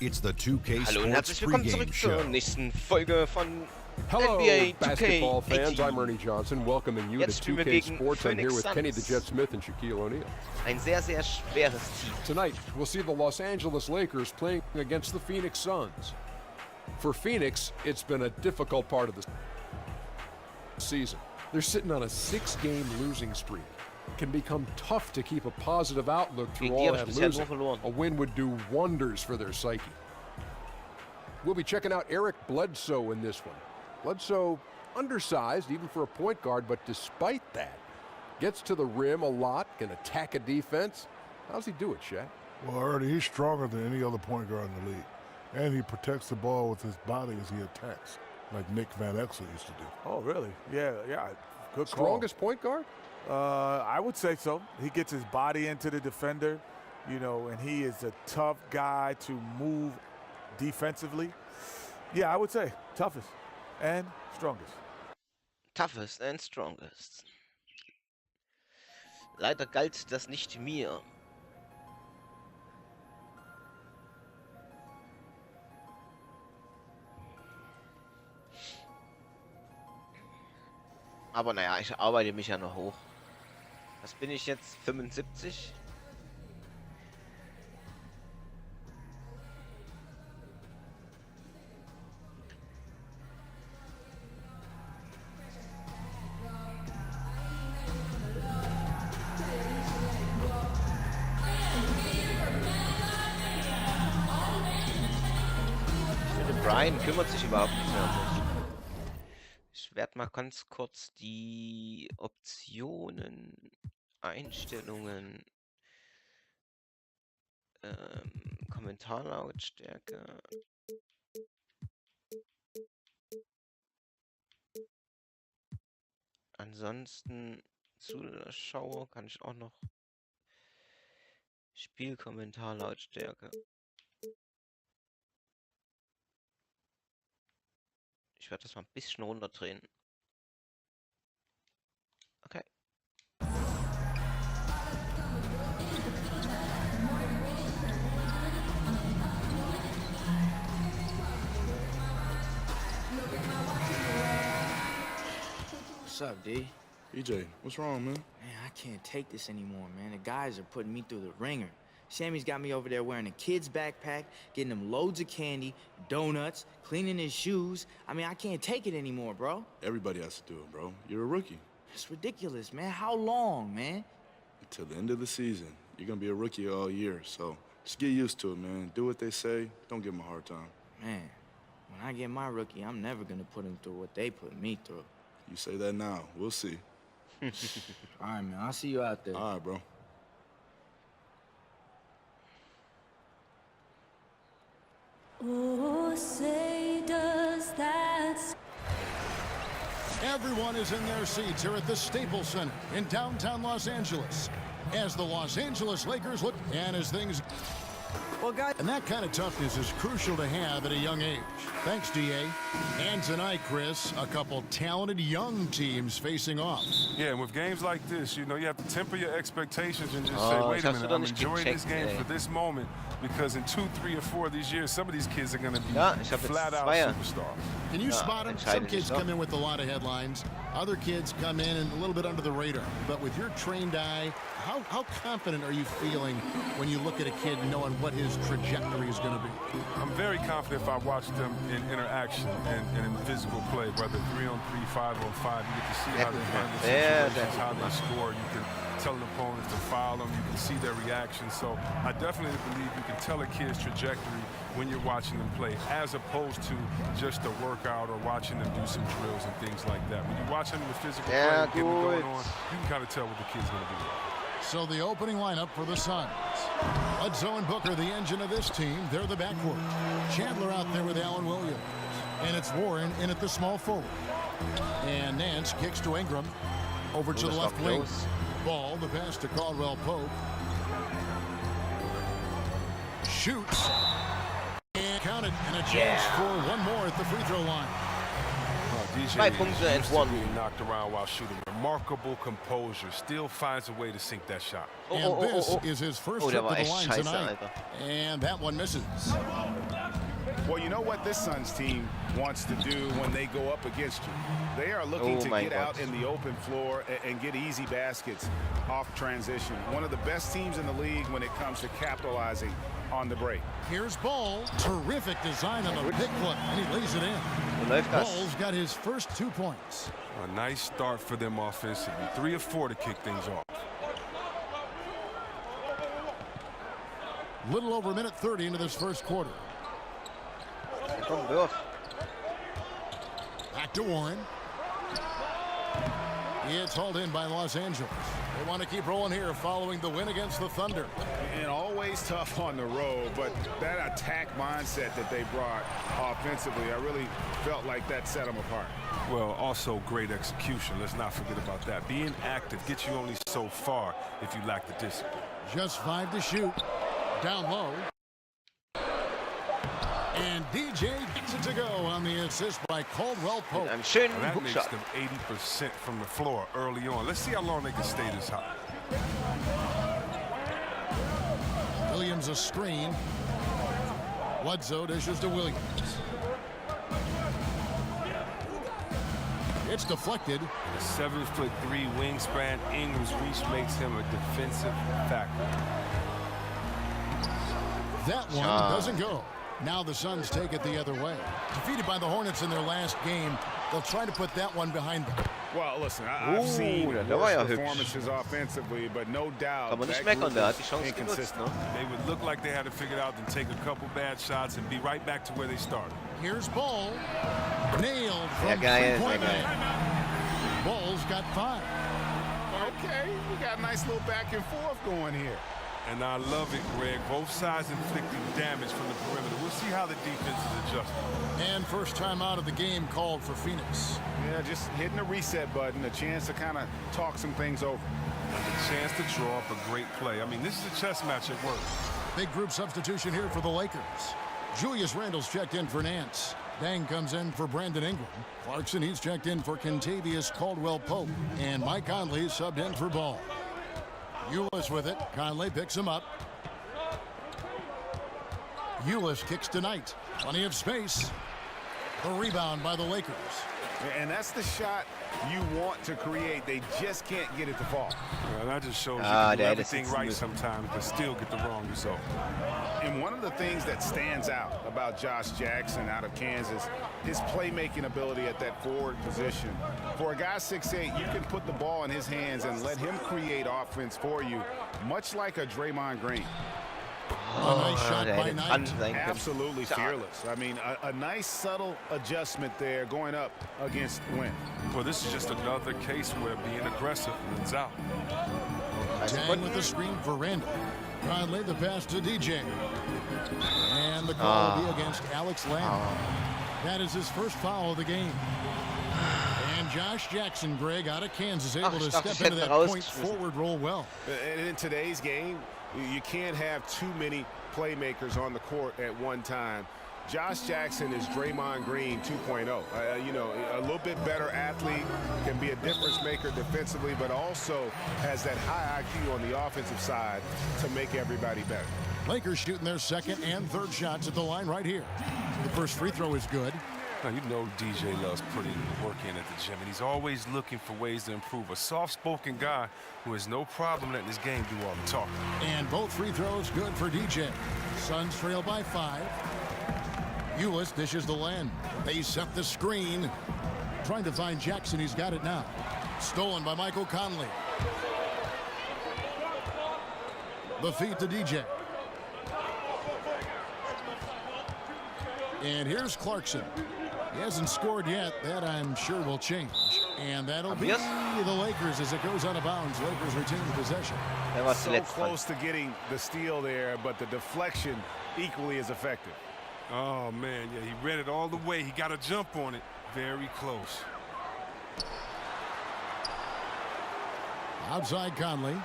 It's the 2K Hallo und Sports herzlich willkommen pregame zurück zur show. nächsten Folge von Hello, NBA basketball fans. 2K18. I'm Ernie Johnson, welcoming you Jetzt to spielen wir 2K gegen Sports. I'm here Phoenix with Kenny the Suns. Jet Smith and Shaquille O'Neal. Ein sehr, sehr schweres Team. Tonight, we'll see the Los Angeles Lakers playing against the Phoenix Suns. For Phoenix, it's been a difficult part of the season. They're sitting on a 6-game losing streak. It can become tough to keep a positive outlook through Gegen die all habe ich that bisher nur losing. verloren. A win would do wonders for their psyche. We'll be checking out Eric Bledsoe in this one. Bledsoe, undersized even for a point guard, but despite that, gets to the rim a lot, can attack a defense. How's he do it, Shaq? Well, Ernie, he's stronger than any other point guard in the league. And he protects the ball with his body as he attacks, like Nick Van Exel used to do. Oh, really? Yeah. Good call. Strongest point guard? I would say so. He gets his body into the defender, and he is a tough guy to move defensively. Yeah, I would say toughest and strongest. Toughest and strongest. Leider galt das nicht mir. Aber naja, ich arbeite mich ja noch hoch. Was bin ich jetzt? 75? Brian kümmert sich überhaupt nicht mehr um mich. Ich werde mal ganz kurz die Optionen, Einstellungen, Kommentarlautstärke. Ansonsten Zuschauer kann ich auch noch Spielkommentarlautstärke. Ich werde das mal ein bisschen runterdrehen. Okay. What's up, D? EJ, what's wrong, man? Man, I can't take this anymore, man. The guys are putting me through the ringer. Sammy's got me over there wearing a kid's backpack, getting him loads of candy, donuts, cleaning his shoes. I mean, I can't take it anymore, bro. Everybody has to do it, bro. You're a rookie. It's ridiculous, man. How long, man? Until the end of the season. You're gonna be a rookie all year, so just get used to it, man. Do what they say. Don't give them a hard time. Man, when I get my rookie, I'm never gonna put him through what they put me through. You say that now. We'll see. All right, man. I'll see you out there. All right, bro. Oh, say does that. Everyone is in their seats here at the Staples Center in downtown Los Angeles as the Los Angeles Lakers look and as things. Well, guys. And that kind of toughness is crucial to have at a young age. Thanks, DA. And tonight, Chris, a couple talented young teams facing off. Yeah, and with games like this, you have to temper your expectations and just say, Oh, wait ich a hab's minute, doch I'm nicht enjoying this gecheckt, game ey. for this moment because in 2, 3, or 4 of these years, some of these kids are going to be Ja, ich hab jetzt flat out Zweier. superstars. Can you Ja, spot them? entscheide Some dich kids doch. come in with a lot of headlines. Other kids come in and a little bit under the radar. But with your trained eye, how confident are you feeling when you look at a kid knowing what his trajectory is going to be? I'm very confident if I watch them in interaction and in physical play, whether 3-on-3, 5-on-5. You get to see how they handle situations, how they score. You can tell an opponent to foul them. You can see their reaction. So I definitely believe you can tell a kid's trajectory when you're watching them play, as opposed to just a workout or watching them do some drills and things like that. When you watch them in the physical play and getting it going on, you can kind of tell what the kid's going to be like. So the opening lineup for the Suns. Bledsoe and Booker, the engine of this team. They're the backcourt. Chandler out there with Allen Williams. And it's Warren in at the small forward. And Nance kicks to Ingram. Over to the left wing. Ball, the pass to Caldwell Pope. Shoots. And counted. And a chance for one more at the free throw line. DJ 2 Punkte and used to one. being knocked around while shooting. Remarkable composure. Still finds a way to sink that shot. And this is his first Oh, der trip war to the echt line scheiße, tonight. Alter. And that one misses. Well, you know what this Suns team wants to do when they go up against you? They are looking to get out in the open floor and get easy baskets off transition. One of the best teams in the league when it comes to capitalizing on the break. Here's Ball. Terrific design on the pick play, and he lays it in. Läuft das. Ball's got his first 2 points. A nice start for them offensively. 3 or 4 to kick things off. Little over a minute 30 into this first quarter. Komm, wirf. Back to Warren. It's hauled in by Los Angeles. They want to keep rolling here following the win against the Thunder. And always tough on the road, but that attack mindset that they brought offensively, I really felt like that set them apart. Well, also great execution. Let's not forget about that. Being active gets you only so far if you lack the discipline. Just 5 to shoot. Down low. And DJ gets it to go on the assist by Caldwell Pope. Ein schönen And that makes Hookshot. them 80% from the floor early on. Let's see how long they can stay this hot. Williams a screen. Bledsoe dishes to Williams. It's deflected. The 7'3" wingspan, Ingram's reach makes him a defensive factor. That one doesn't go. Now the Suns take it the other way. Defeated by the Hornets in their last game, they'll try to put that one behind them. Well, listen, I've seen der war ja worse hübsch. performances offensively, but no doubt Kann man nicht that meckern, group der hat die is Chance genutzt, inconsistent. ne? They would look like they had it figured out, then take a couple bad shots and be right back to where they started. Here's Ball. Nailed Sehr from geil, sehr three-point geil. land. Ball's got 5. Okay, we got a nice little back and forth going here. And I love it, Greg. Both sides inflicting damage from the perimeter. We'll see how the defense is adjusting. And first time out of the game called for Phoenix. Yeah, just hitting the reset button, a chance to kind of talk some things over. A chance to draw up a great play. I mean, this is a chess match at work. Big group substitution here for the Lakers. Julius Randle's checked in for Nance. Dang comes in for Brandon Ingram. Clarkson, he's checked in for Kentavious Caldwell-Pope. And Mike Conley subbed in for Ball. Ulis with it. Conley picks him up. Ulis kicks tonight. Plenty of space. The rebound by the Lakers. And that's the shot you want to create. They just can't get it to fall. Well, that just shows you Ah, can do der hätte everything sitzen right müssen. sometimes, but still get the wrong result. And one of the things that stands out about Josh Jackson out of Kansas, his playmaking ability at that forward position. For a guy 6'8", you can put the ball in his hands and let him create offense for you, much like a Draymond Green. A nice shot der by hätte dran Knight. sein können. Absolutely Schade. fearless. I mean, a nice subtle adjustment there going up against Wynn. Well, this is just another case where being aggressive wins out. Dang with the screen for Randle. Conley the pass to DJ. And the call will be against Alex Lamb. That is his first foul of the game. And Josh Jackson, Greg, out of Kansas, able to ich dachte, step ich into hätte that point rausgeschmissen. forward roll well. And in today's game, you can't have too many playmakers on the court at one time. Josh Jackson is Draymond Green 2.0. You know, a little bit better athlete, can be a difference maker defensively, but also has that high IQ on the offensive side to make everybody better. Lakers shooting their second and third shots at the line right here. The first free throw is good. Now, you know DJ loves putting work in at the gym, and he's always looking for ways to improve. A soft-spoken guy who has no problem letting his game do all the talking. And both free throws good for DJ. Suns trail by 5. Ulis dishes the Len. They set the screen. Trying to find Jackson. He's got it now. Stolen by Michael Conley. The feed to DJ. And here's Clarkson. He hasn't scored yet. That I'm sure will change. And that'll be the Lakers as it goes out of bounds. Lakers retain possession. Der war So zuletzt dran. close to getting the steal there, but the deflection equally as effective. Oh, man, yeah, he read it all the way. He got a jump on it. Very close. Outside Conley.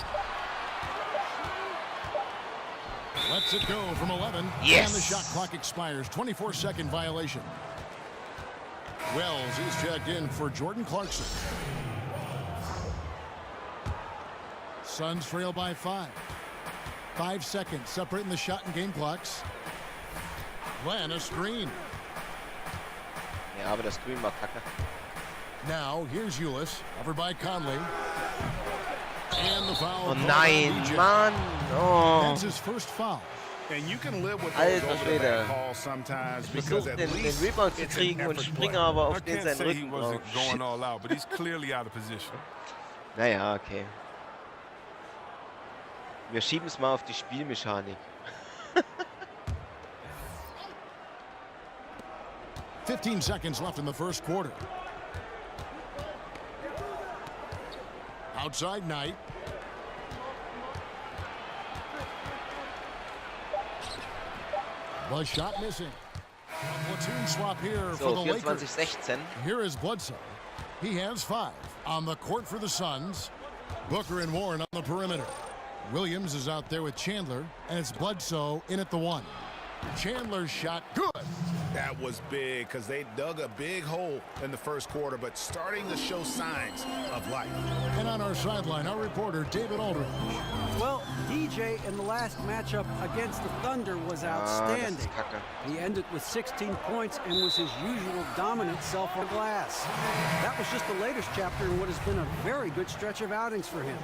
Lets it go from 11. Yes. And the shot clock expires. 24-second violation. Wells is checked in for Jordan Clarkson. Suns trail by 5. 5 seconds separating the shot and game clocks. Glenn, a screen. Ja, aber das Grün war kacke. Now, here's Ulis, covered by Conley. And the foul. Oh nein, Mann. Oh. That's his first foul. And you can live with Alter those Schwede. calls sometimes Ich because versuche at den least Rebound zu it's an kriegen und effort springe play. aber I auf den can't seinen say he Rücken. wasn't Oh, going shit. all out, but he's clearly out of position. Naja, okay. Wir schieben es mal auf die Spielmechanik. 15 seconds left in the first quarter. Outside Knight. Was shot missing. A platoon swap here for So, the Lakers. 24-16. Here is Bledsoe. He has 5 on the court for the Suns. Booker and Warren on the perimeter. Williams is out there with Chandler, and it's Bledsoe in at the 1. Chandler's shot, good. That was big because they dug a big hole in the first quarter, but starting to show signs of life. And on our sideline, our reporter, David Aldridge. Well, DJ in the last matchup against the Thunder was Das outstanding. ist kacke. He ended with 16 points and was his usual dominant self on glass. That was just the latest chapter in what has been a very good stretch of outings for him.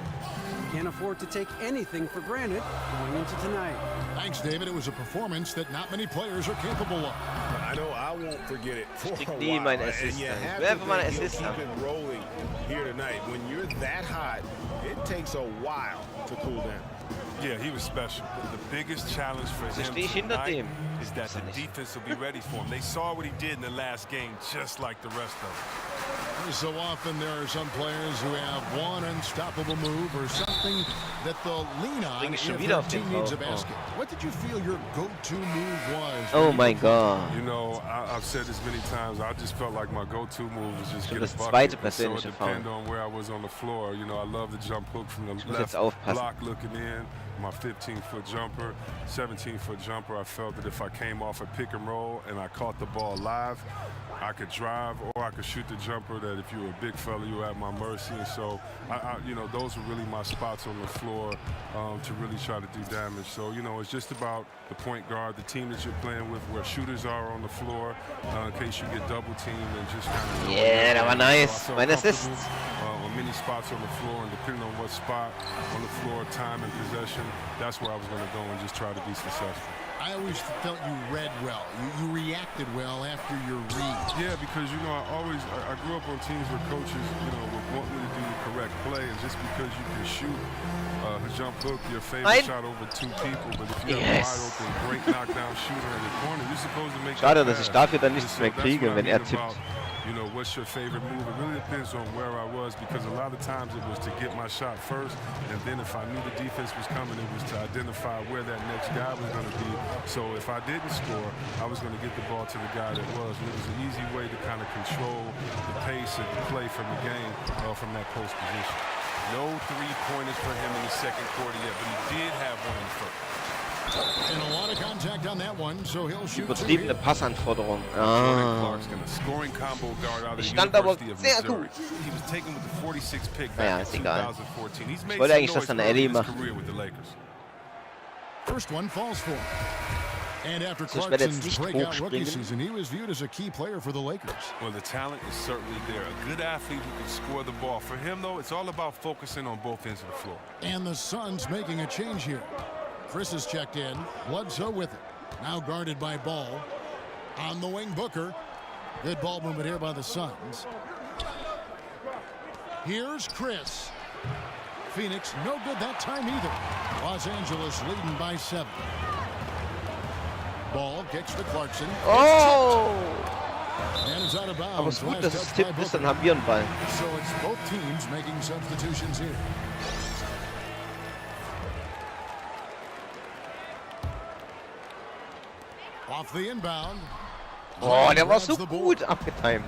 Can't afford to take anything for granted going into tonight. Thanks, David. It was a performance that not many players are capable of. I know I won't forget it for krieg a nie while. meinen And Assist you dann. have Ich will to einfach mal einen think he'll Assist keep haben. it rolling here tonight. When you're that hot, it takes a while to cool down. Yeah, he was special. The biggest challenge for So him stehe ich hinter tonight dem. is that the defense will be ready for him. They saw what he did in the last game, just like the rest of them. So often there are some players who have one unstoppable move or something that they'll lean on Bring if ich schon their wieder auf team den needs a drauf. basket. What did you feel your go-to move was? Oh mein Gott. You know, I've said this many times. I just felt like my go-to move was just Schon get das a bucket. zweite And so it persönliche Foul. depended on where I was on the floor. You know, I love the jump hook from the Ich muss left jetzt aufpassen. block looking in. My 15-foot jumper, 17-foot jumper. I felt that if I came off a pick and roll and I caught the ball live, I could drive or I could shoot the jumper. That if you were a big fella, you were at my mercy. And so, you know, those were really my spots on the floor to really try to do damage. So, you know, it's just about the point guard, the team that you're playing with, where shooters are on the floor, in case you get double teamed and just kind of. Yeah, that war nice. So I felt Mein Assist. comfortable, on many spots on the floor, and depending on what spot on the floor, time and possession, that's where I was going to go and just try to be successful. I always felt you read well. You reacted well after your read. Yeah, because, you know, I grew up on teams where coaches, you know, would want me to do the correct play, and just because you can shoot a jump hook, your favorite shot over 2 people, but if you have a wide open, great knockdown shooter in the corner, you're supposed to make Schade, that dass ich pass. dafür dann nichts mehr So that's kriege, what I wenn mean tippt. about, you know, what's your favorite move? It really depends on where I was, because a lot of times it was to get my shot first, and then if I knew the defense was coming, it was to identify where that next guy was going to be. So if I didn't score, I was going to get the ball to the guy that was. And it was an easy way to kind of control the pace and the play from the game from that post position. No 3-pointers for him in the second quarter yet, but he did have one in the first. And a lot of contact on that one, so he'll shoot 2 Übertriebene here. Passanforderung. Jordan Ah. Clarkson, a scoring combo guard out of the Stand aber University of sehr Missouri. gut. He was taken with the 46 pick Naja, back ist in egal. 2014. He's made Ich wollte some eigentlich, dass noise dann early Ellie in his macht. career with the Lakers. First one falls for him. And after So, ich werde jetzt Clarkson's nicht breakout rookie hochspringen. season, he was viewed as a key player for the Lakers. Well, the talent is certainly there. A good athlete who can score the ball. For him, though, it's all about focusing on both ends of the floor. And the Suns making a change here. Chris is checked in. Bledsoe with it. Now guarded by Ball. On the wing, Booker. Good ball movement here by the Suns. Here's Chris. Phoenix, no good that time either. Los Angeles leading by 7. Ball kicks to Clarkson. Oh! And it's out of bounds. Aber es ist gut, Last dass es touch tippt by ist, dann Booker. haben wir einen Ball. So it's both teams making substitutions here. Off the inbound. Oh, der war Grabs so the board. gut abgetimed.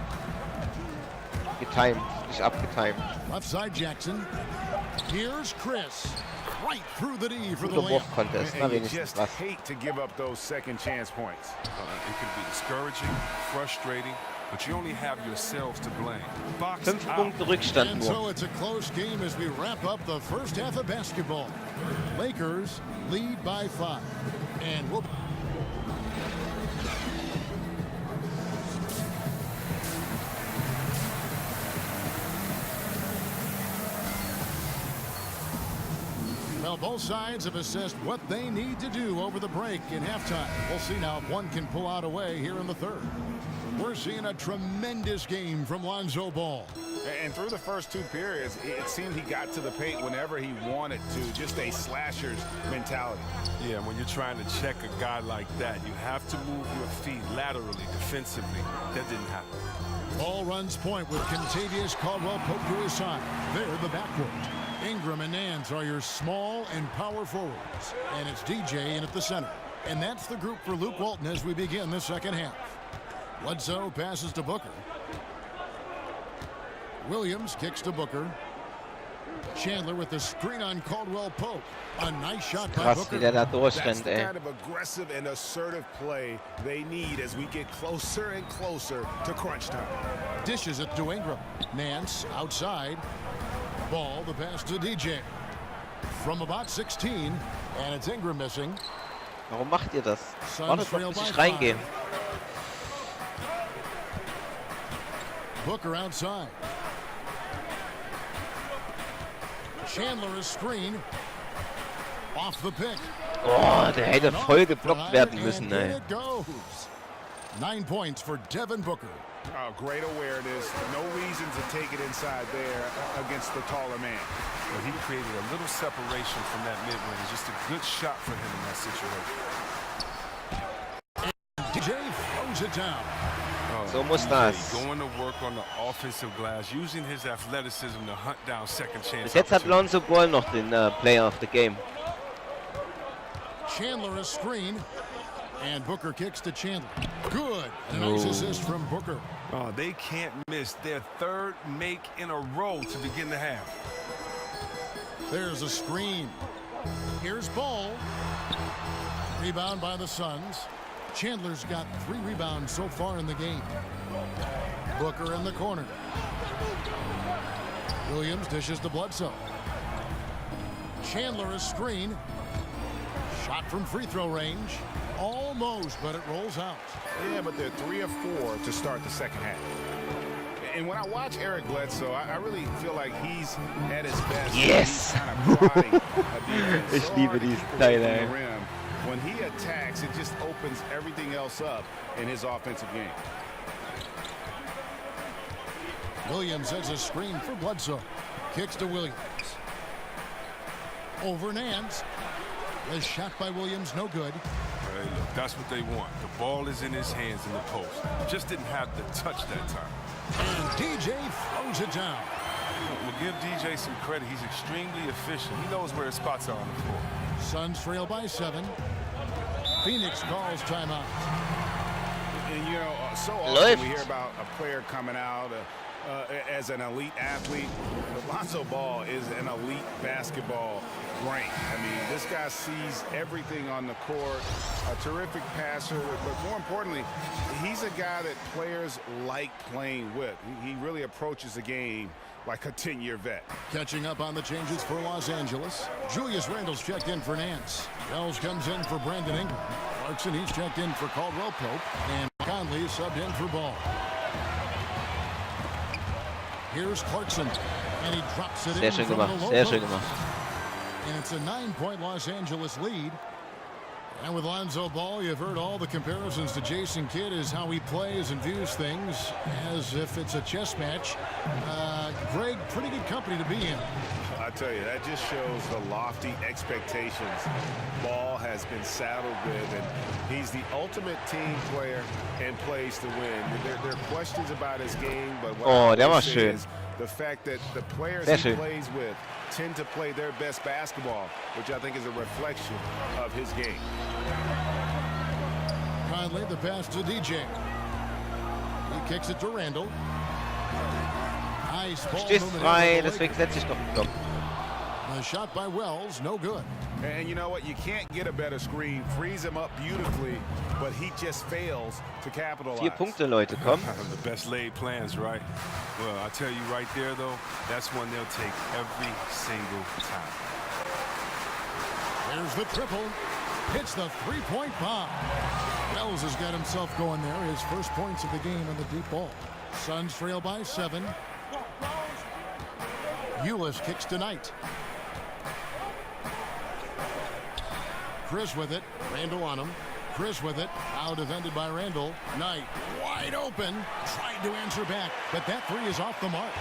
Getimed, nicht abgetimed. Left side Jackson. Here's Chris. Right through the D for the Guter layup. Wurf-Contest, na And you wenigstens just was. hate to give up those second chance points. It can be discouraging, frustrating, but you only have yourselves to blame. Box 5 out. Punkte Rückstand And nur. so it's a close game as we wrap up the first half of basketball. Lakers lead by 5. And we'll... Well, both sides have assessed what they need to do over the break in halftime. We'll see now if one can pull out away here in the third. We're seeing a tremendous game from Lonzo Ball. And through the first 2 periods, it seemed he got to the paint whenever he wanted to. Just a slasher's mentality. Yeah, when you're trying to check a guy like that, you have to move your feet laterally, defensively. That didn't happen. Ball runs point with Kentavious Caldwell-Pope to his side. They're the backcourt. Ingram and Nance are your small and power forwards. And it's DJ in at the center. And that's the group for Luke Walton as we begin the second half. Bledsoe passes to Booker. Williams kicks to Booker. Chandler with the screen on Caldwell-Pope. A nice shot by Krass, Booker. wie der da That's durchrennt, the ey. kind of aggressive and assertive play they need as we get closer and closer to crunch time. Dishes it to Ingram. Nance outside. Ball, the pass to DJ. From about 16. And it's Ingram missing. Warum macht ihr das? Suns Wartet trail doch, bis by ich 5. reingehe. Booker outside. Chandler is screen. Off the pick. Oh, der hätte voll geblockt werden müssen, And in ey. it goes. 9 points for Devin Booker. Great awareness. No reason to take it inside there against the taller man. But he created a little separation from that mid-range. Just a good shot for him in that situation. DJ throws it down. So muss das. Going to work on the offensive glass, using his athleticism to hunt down second chance. Bis jetzt hat Lonzo Ball noch den Player of the Game. Chandler is screen. And Booker kicks to Chandler. Good. A nice assist from Booker. Oh, they can't miss their 3rd make in a row to begin the half. There's a screen. Here's Ball. Rebound by the Suns. Chandler's got 3 rebounds so far in the game. Booker in the corner. Williams dishes to Bledsoe. Chandler is screen. Shot from free throw range. Almost, but it rolls out. Yeah, but they're 3 of 4 to start the second half. And when I watch Eric Bledsoe, I really feel like he's at his best. Yes! He's kind of prodding a defense. Ich So liebe hard to diesen keep Teil, away ey. from the rim. When he attacks, it just opens everything else up in his offensive game. Williams has a screen for Bledsoe. Kicks to Williams. Over Nance. The shot by Williams, no good. Hey, look, that's what they want. The ball is in his hands in the post. Just didn't have the touch that time. And DJ throws it down. We'll give DJ some credit. He's extremely efficient. He knows where his spots are on the floor. Suns trail by 7. Phoenix calls timeout. And, you know, so often Läuft. we hear about a player coming out as an elite athlete. Lonzo Ball is an elite basketball brain. I mean, this guy sees everything on the court, a terrific passer, but more importantly, he's a guy that players like playing with. He really approaches the game like a 10-year vet. Catching up on the changes for Los Angeles. Julius Randle's checked in for Nance. Wells comes in for Brandon Ingram. Clarkson, he's checked in for Caldwell-Pope. And Conley subbed in for Ball. Here's Clarkson. And he drops it Sehr in schön from gemacht, the low sehr schön post. gemacht. And it's a 9-point Los Angeles lead. And with Lonzo Ball, you've heard all the comparisons to Jason Kidd as how he plays and views things as if it's a chess match. Greg, pretty good company to be in. I tell you, that just shows the lofty expectations Ball has been saddled with, and he's the ultimate team player and plays to win. There are questions about his game, but what I der war always say schön. is the fact that the players Sehr he schön. plays with tend to play their best basketball, which I think is a reflection of his game. Conley, the pass to DJ. He kicks it to Randle. Nice ball Stehst movement frei, in for the deswegen setze ich doch einen Block. Lakers. The shot by Wells, no good. And you know what? You can't get a better screen. Frees him up beautifully, but he just fails to capitalize. 4 Punkte, Leute, komm. The best laid plans, right? Well, I tell you right there, though, that's one they'll take every single time. There's the triple. Hits the three-point bomb. Wells has got himself going there. His first points of the game on the deep ball. Suns trail by 7. Ulis kicks to Knight. Chris with it. Randall on him. Chris with it. Now defended by Randall. Knight wide open. Tried to answer back, but that three is off the mark.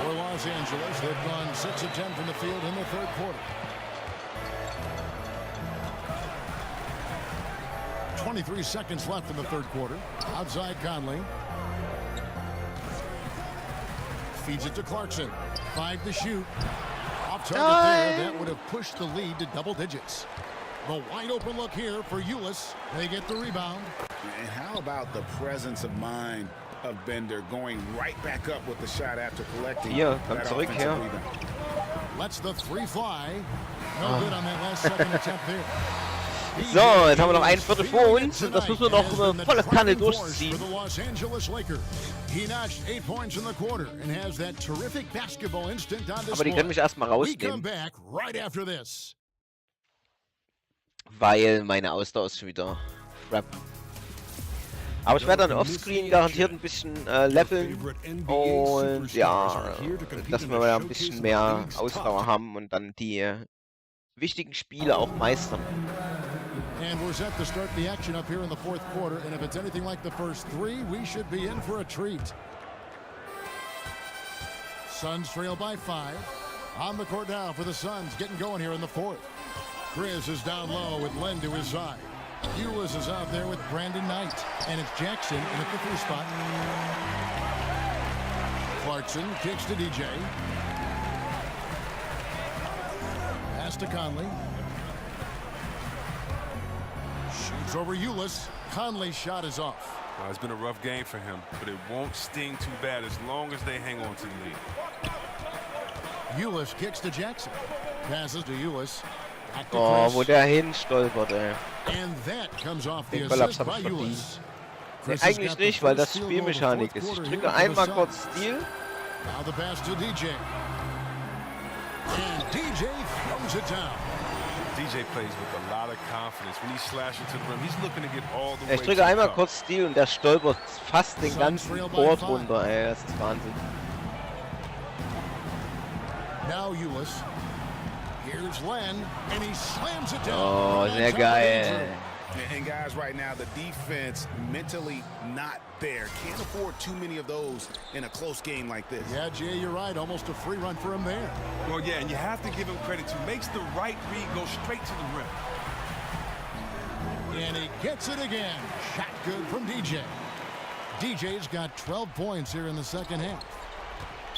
For Los Angeles, they've gone 6 of 10 from the field in the third quarter. 23 seconds left in the third quarter. Outside Conley. Feeds it to Clarkson. 5 to shoot. Off target there. That would have pushed the lead to double digits. The wide open look here for Ulis. They get the rebound. And how about the presence of mind of Bender going right back up with the shot after collecting Hier, that komm zurück, offensive ja. rebound. Lets the three fly. No good on that last second attempt there. So, jetzt haben wir noch ein Viertel vor uns und das müssen wir noch volle Kanne durchziehen. Los Angeles Lakers. He notched 8 points in the quarter and has that terrific basketball instinct on display. Aber die können mich erstmal We come rausnehmen, back right after this. weil meine Ausdauer ist schon wieder crap. Aber ich werde dann offscreen garantiert ein bisschen leveln und ja, dass wir ein bisschen mehr Ausdauer haben und dann die wichtigen Spiele auch meistern. And we're set to start the action up here in the fourth quarter, and if it's anything like the first 3, we should be in for a treat. Suns trail by 5. On the court now for the Suns, getting going here in the fourth. Grizz is down low with Len to his side. Ulis is out there with Brandon Knight, and it's Jackson in at the 3 spot. Clarkson kicks to DJ. Pass to Conley. Shoots over Ulis. Conley's shot is off. It's been a rough game for him, but it won't sting too bad as long as they hang on to the lead. Ulis kicks to Jackson. Passes to Ulis. Back to Oh, Chris. wo der hinstolpert, ey. And that comes off the Den Kollaps assist habe by ich verdient. Ulis. Nee, Chris has eigentlich got the nicht, weil das first field goal of the Spielmechanik fourth ist. Ich quarter drücke here for the einmal Suns. kurz Stil. Now the pass to DJ. And DJ throws it down. DJ plays with a lot of confidence. When he's slashing to the rim, he's looking to get all the way Ich to drücke the einmal cup. kurz Stil und der stolpert fast den ganzen Board runter, ey. Das ist Wahnsinn. Now Ulis. Here's Len, and he slams it down. Oh, sehr geil. And guys, right now, the defense mentally not there. Can't afford too many of those in a close game like this. Yeah, Jay, you're right. Almost a free run for him there. Well, yeah, and you have to give him credit too. Makes the right read, go straight to the rim. And he gets it again. Shot good from DJ. DJ's got 12 points here in the second half.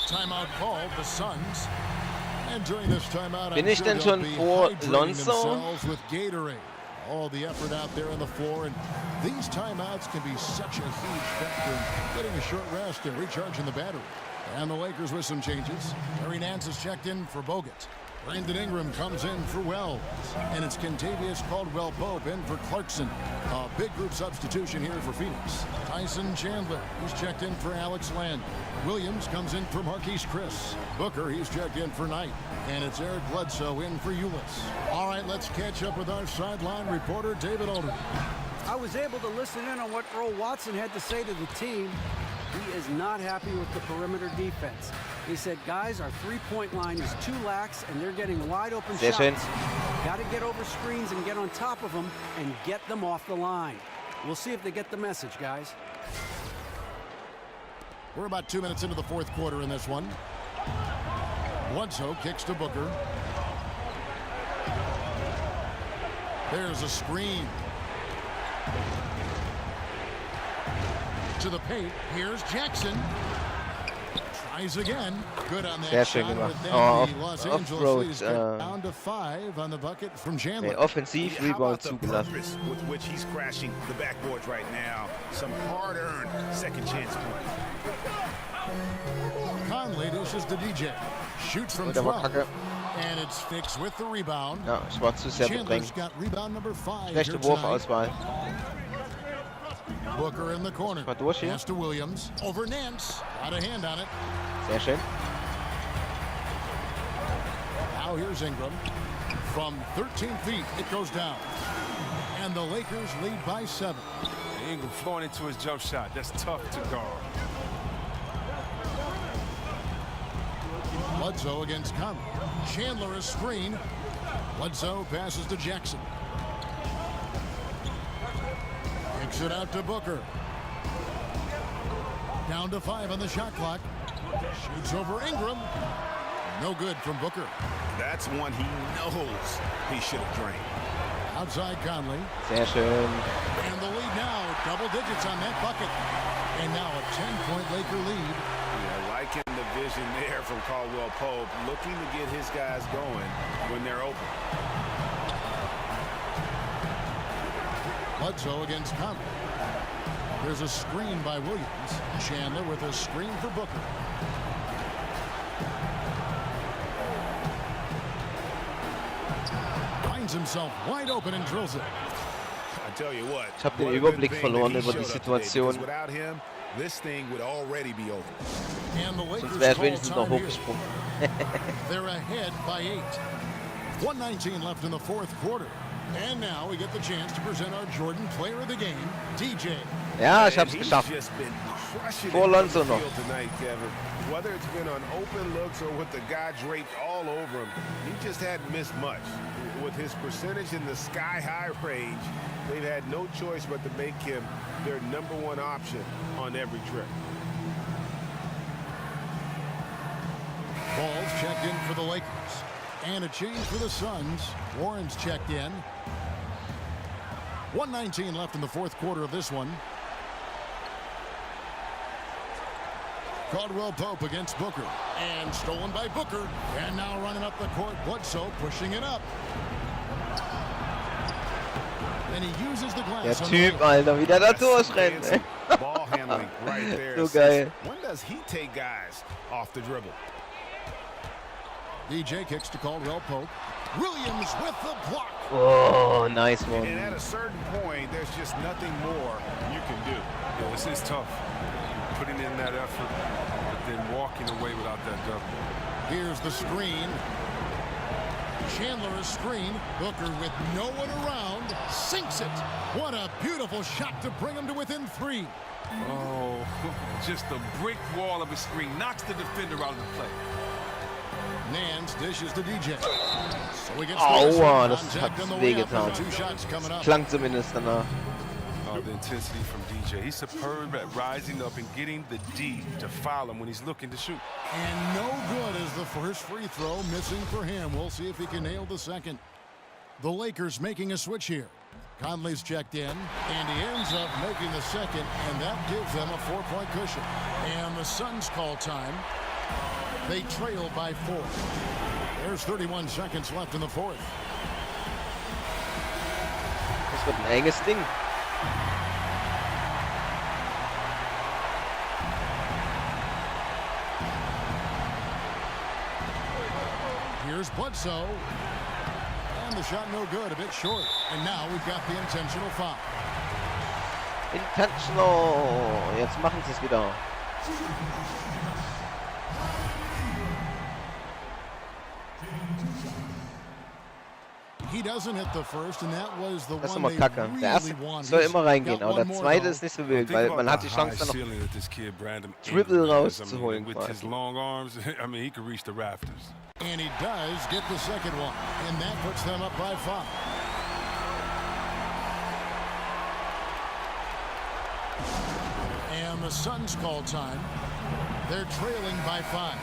Timeout called, the Suns. And during this timeout, Bin I'm ich sure denn they'll schon be vor hydrating Lonzo? themselves with Gatorade. All the effort out there on the floor, and these timeouts can be such a huge factor in getting a short rest and recharging the battery. And the Lakers with some changes. Larry Nance is checked in for Bogut. Brandon Ingram comes in for Wells. And it's Kentavious Caldwell-Pope in for Clarkson. A big group substitution here for Phoenix. Tyson Chandler, he's checked in for Alex Len. Williams comes in for Marquise Chris. Booker, he's checked in for Knight. And it's Eric Bledsoe in for Ulis. All right, let's catch up with our sideline reporter, David Aldridge. I was able to listen in on what Earl Watson had to say to the team. He is not happy with the perimeter defense. He said, guys, our three-point line is too lax, and they're getting wide open Sehr schön. shots. Got to get over screens and get on top of them and get them off the line. We'll see if they get the message, guys. We're about 2 minutes into the fourth quarter in this one. Bledsoe kicks to Booker. There's a screen. To the paint. Here's Jackson. Tries again. Good on that Sehr shot. schön gemacht. But then Oh, the Los off- Angeles off-road, lead is cut down to 5 on the bucket from Chandler. Nee, offensiv How Rebound about the zugelassen. purpose with which he's crashing the backboards right now? Some hard-earned second chance points. Conley dishes to DJ. Shoots from Oh, der war 12. kacke. And it's fixed with the rebound. Ja, ich war zu sehr Chandler's bedrängt. got rebound number 5. Schlechte here tonight. Wurfauswahl. Booker in the corner. Mal durch hier. Pass to Williams. Over Nance. Got a hand on it. Sehr schön. Now here's Ingram. From 13 feet, it goes down. And the Lakers lead by 7. Ingram flowing into his jump shot. That's tough to guard. Bledsoe against Conley. Chandler a screen. Bledsoe passes to Jackson. Kicks it out to Booker. Down to 5 on the shot clock. Shoots over Ingram. No good from Booker. That's one he knows he should have drained. Outside Conley. Sehr schön. And the lead now, double digits on that bucket. And now a 10-point Laker lead. Yeah, liking the vision there from Caldwell Pope, looking to get his guys going when they're open. Bledsoe against Conley. There's a screen by Williams. Chandler with a screen for Booker. Finds himself wide open and drills it. I tell you what. Ich habe den Überblick verloren über die Situation. Without him, this thing would already be over. And the Lakers Sonst wäre ich call wenigstens noch time here. hochgesprungen. They're ahead by 8. 1:19 left in the fourth quarter. And now we get the chance to present our Jordan Player of the Game, DJ. Ja, ich hab's geschafft. Vor Lonzo noch. Tonight, Kevin. Whether it's been on open looks or with the guy draped all over him, he just hadn't missed much. With his percentage in the sky-high range, they've had no choice but to make him their #1 option on every trip. Ball's checked in for the Lakers. And a change for the Suns. Warren's checked in. 1:19 left in the fourth quarter of this one. Caldwell Pope against Booker. And stolen by Booker. And now running up the court, Bledsoe pushing it up. And he uses the glass. Der Typ, Alter, wie der da durchrennt. Ball handling right there. So geil. When does he take guys off the dribble? DJ kicks to Caldwell Pope. Williams with the block. Oh, nice one. And at a certain point, there's just nothing more you can do. Yeah, this is tough. Putting in that effort, but then walking away without that double. Here's the screen. Chandler a screen. Booker with no one around. Sinks it. What a beautiful shot to bring him to within 3. Oh, just a brick wall of a screen. Knocks the defender out of the play. Nance dishes to DJ. So we get Aua, das contact hat on the way weh up. getan. 2 shots coming up. Klang zumindest danach. Oh, the intensity from DJ. He's superb at rising up and getting the D to foul him when he's looking to shoot. And no good as the first free throw missing for him. We'll see if he can nail the second. The Lakers making a switch here. Conley's checked in, and he ends up making the second, and that gives them a 4-point cushion. And the Suns call time. They trail by 4. There's 31 seconds left in the fourth. Das wird ein enges Ding. Here's Bledsoe. And the shot no good, a bit short. And now we've got the intentional foul. Intentional. Jetzt machen sie es wieder. He doesn't hit the first, and that was the Das ist one immer they kacke. really Der erste wanted. soll immer reingehen, Got aber one der more, zweite though. ist nicht so wild, weil man hat die Chance dann noch Dribble rauszuholen With his quasi. long arms, I mean, he could reach the rafters. And he does get the second one, and that puts them up by 5. And the Suns call time. They're trailing by 5.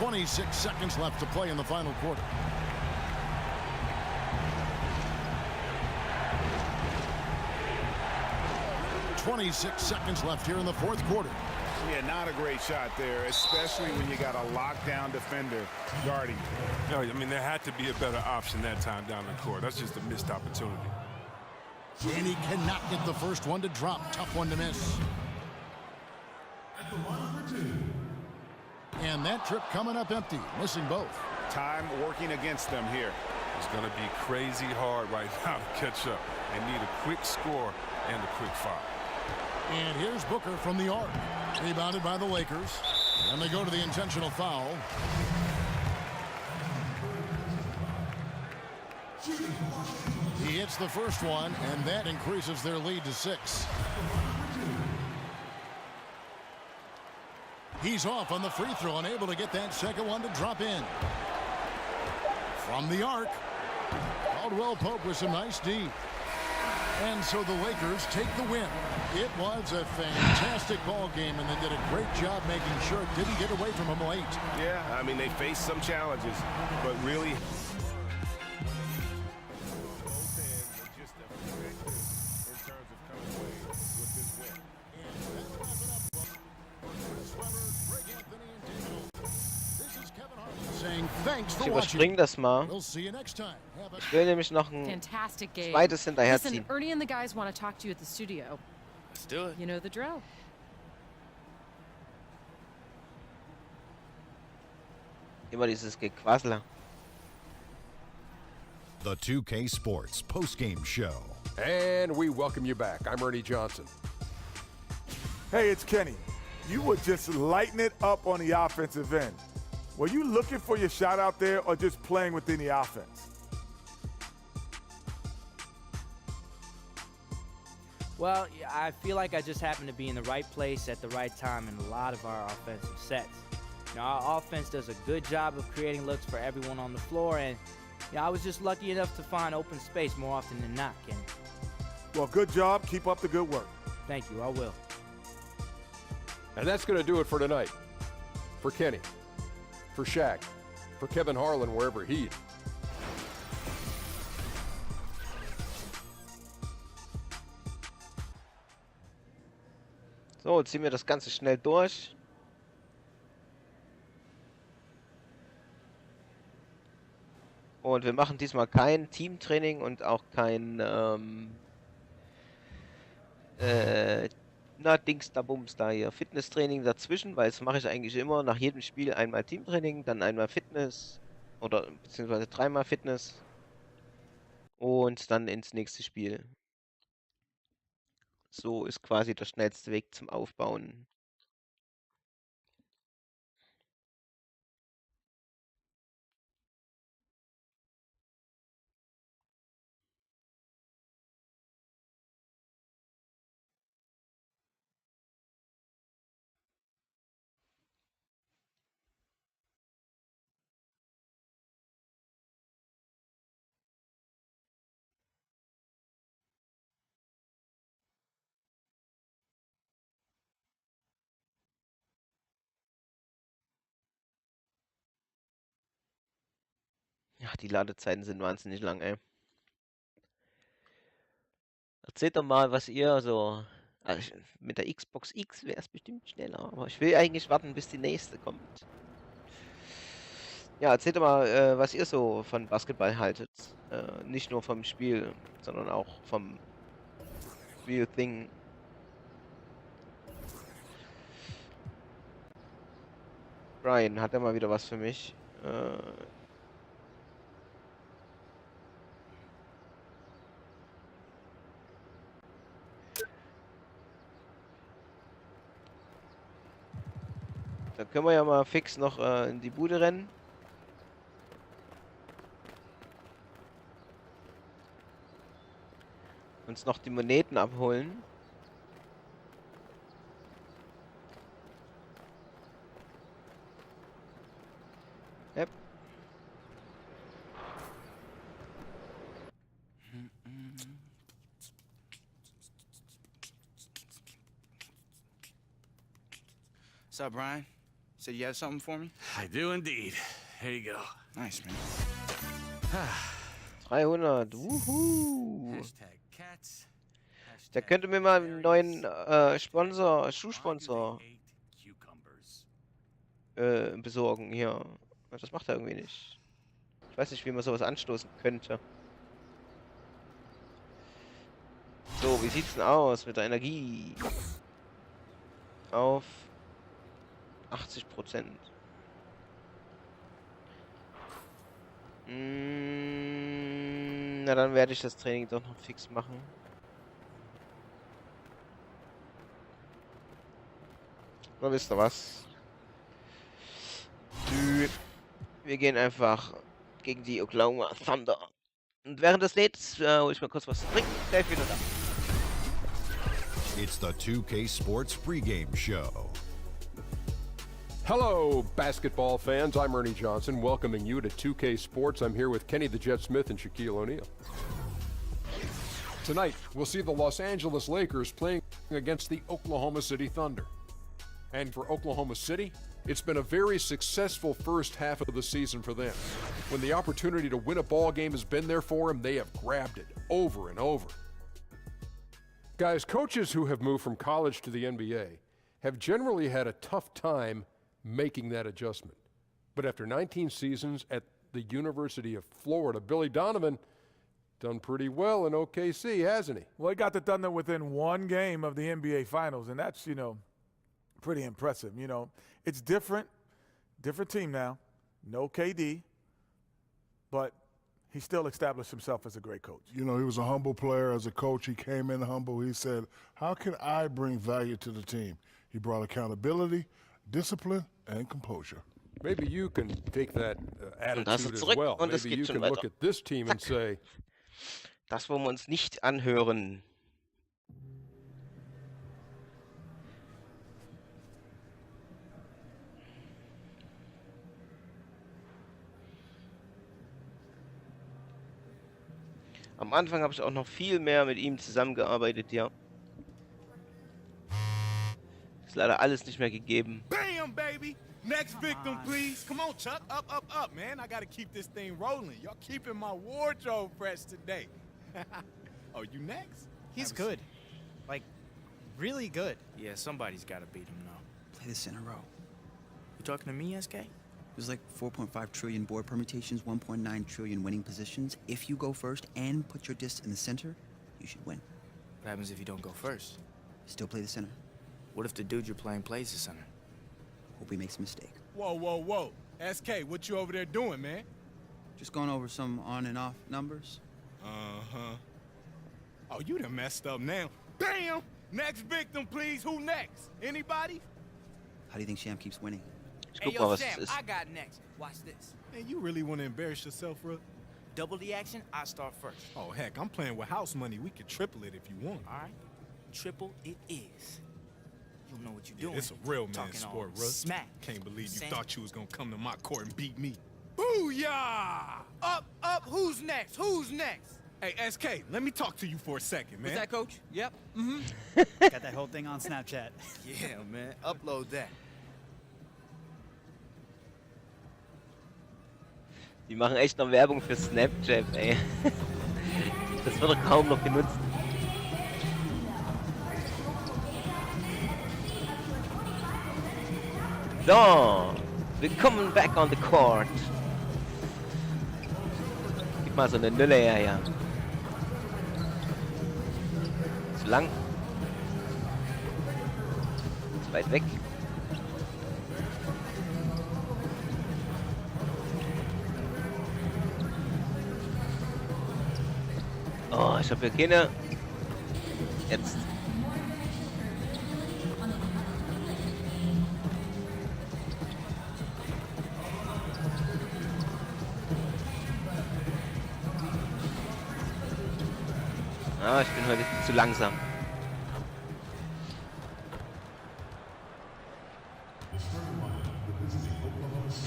26 seconds left to play in the final quarter. .26 seconds left here in the fourth quarter. Yeah, not a great shot there, especially when you got a lockdown defender guarding you. No, I mean, there had to be a better option that time down the court. That's just a missed opportunity. And he cannot get the first one to drop. Tough one to miss. And that trip coming up empty, missing both. Time working against them here. It's going to be crazy hard right now to catch up. They need a quick score and a quick foul. And here's Booker from the arc. Rebounded by the Lakers. And they go to the intentional foul. He hits the first one, and that increases their lead to 6. He's off on the free throw, unable to get that second one to drop in. From the arc, Caldwell Pope with some nice D. And so the Lakers take the win. It was a fantastic ball game, and they did a great job making sure it didn't get away from them late. Yeah, I mean, they faced some challenges, but really... Ich überspringe das mal. Ich will nämlich noch ein zweites hinterherziehen. Listen, Ernie and the guys want to talk to you at the studio. Let's do it. You know the drill. Immer dieses Gequassel. The 2K Sports postgame show. And we welcome you back. I'm Ernie Johnson. Hey, it's Kenny. You were just lighting it up on the offensive end. Were you looking for your shot out there or just playing within the offense? Well, I feel like I just happened to be in the right place at the right time in a lot of our offensive sets. You know, our offense does a good job of creating looks for everyone on the floor, and I was just lucky enough to find open space more often than not, Kenny. Well, good job. Keep up the good work. Thank you. I will. And that's going to do it for tonight. For Kenny, for Shaq, for Kevin Harlan, wherever he. So, ziehen wir das Ganze schnell durch. Und wir machen diesmal kein Teamtraining und auch kein Dings da Bums da hier Fitnesstraining dazwischen, weil das mache ich eigentlich immer nach jedem Spiel einmal Teamtraining, dann einmal Fitness oder beziehungsweise dreimal Fitness und dann ins nächste Spiel. So ist quasi der schnellste Weg zum Aufbauen. Ja, die Ladezeiten sind wahnsinnig lang, ey. Erzählt doch mal, was ihr so... Also mit der Xbox X wäre es bestimmt schneller, aber ich will eigentlich warten, bis die nächste kommt. Ja, erzählt doch mal, was ihr so von Basketball haltet. Nicht nur vom Spiel, sondern auch vom Real Thing. Brian, hat er mal wieder was für mich? Dann können wir ja mal fix noch in die Bude rennen. Uns noch die Moneten abholen. Yep. What's up, Brian? Said you had something for me? I do indeed. Here you go. Nice, man. 300. Wuhu. Der könnte mir mal einen neuen Schuhsponsor besorgen hier. Das macht er irgendwie nicht. Ich weiß nicht, wie man sowas anstoßen könnte. So, wie sieht's denn aus mit der Energie? Auf 80%. Na, dann werde ich das Training doch noch fix machen. Oder wisst ihr was? Wir gehen einfach gegen die Oklahoma Thunder. Und während des Lieds hole ich mal kurz was zu trinken. Gleich wieder da. It's the 2K Sports pregame show. Hello, basketball fans. I'm Ernie Johnson, welcoming you to 2K Sports. I'm here with Kenny the Jet Smith and Shaquille O'Neal. Tonight, we'll see the Los Angeles Lakers playing against the Oklahoma City Thunder. And for Oklahoma City, it's been a very successful first half of the season for them. When the opportunity to win a ball game has been there for them, they have grabbed it over and over. Guys, coaches who have moved from college to the NBA have generally had a tough time making that adjustment. But after 19 seasons at the University of Florida, Billy Donovan done pretty well in OKC, hasn't he? Well, he got the Thunder within one game of the NBA Finals, and that's, pretty impressive. It's different team now, no KD, but he still established himself as a great coach. He was a humble player as a coach. He came in humble. He said, how can I bring value to the team? He brought accountability, discipline, and composure. Maybe you can take that attitude as well. Maybe you can look at this team and say, das wollen wir uns nicht anhören. Am Anfang habe ich auch noch viel mehr mit ihm zusammengearbeitet, ja. Ist leider alles nicht mehr gegeben. Bam, baby! Next victim, please. Come on, Chuck. Up, man. I gotta keep this thing rolling. Y'all keeping my wardrobe fresh today. Oh, you next? He's good. Like, really good. Yeah, somebody's got to beat him now. Play this in a row. You talking to me, SK? There's like 4.5 trillion board permutations, 1.9 trillion winning positions. If you go first and put your disc in the center, you should win. What happens if you don't go first? Still play the center. What if the dude you're playing plays the center? Hope he makes a mistake. Whoa. SK, what you over there doing, man? Just going over some on and off numbers. Uh-huh. Oh, you done messed up now. Bam! Next victim, please. Who next? Anybody? How do you think Sham keeps winning? Hey, yo, Sham, I got next. Watch this. Man, you really want to embarrass yourself, bro? Double the action, I start first. Oh, heck, I'm playing with house money. We could triple it if you want. All right. Triple it is. You know what you're doing. It's a real man sport, bro. Smack. Can't believe you thought you was going to come to my court and beat me. Booyah! Up. Who's next? Hey, SK, let me talk to you for a second, man. Is that, Coach? Yep. Mm-hmm. Got that whole thing on Snapchat. Yeah, man. Upload that. Die machen echt noch Werbung für Snapchat, ey. Das wird doch kaum noch genutzt. So, willkommen back on the court. Gib mal so eine Nülle her, ja. Zu lang. Zu weit weg. Oh, ich habe hier keine. Jetzt. Ah, ich bin heute zu langsam.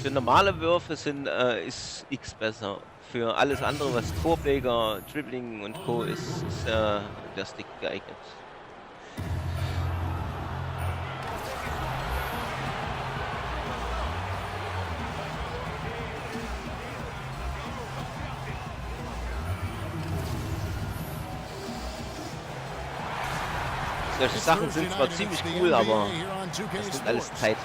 Für normale Würfe ist X besser. Für alles andere, was Torpfleger, Dribbling und Co. ist der Stick geeignet. Solche Sachen sind zwar ziemlich cool, aber das nimmt alles Zeit.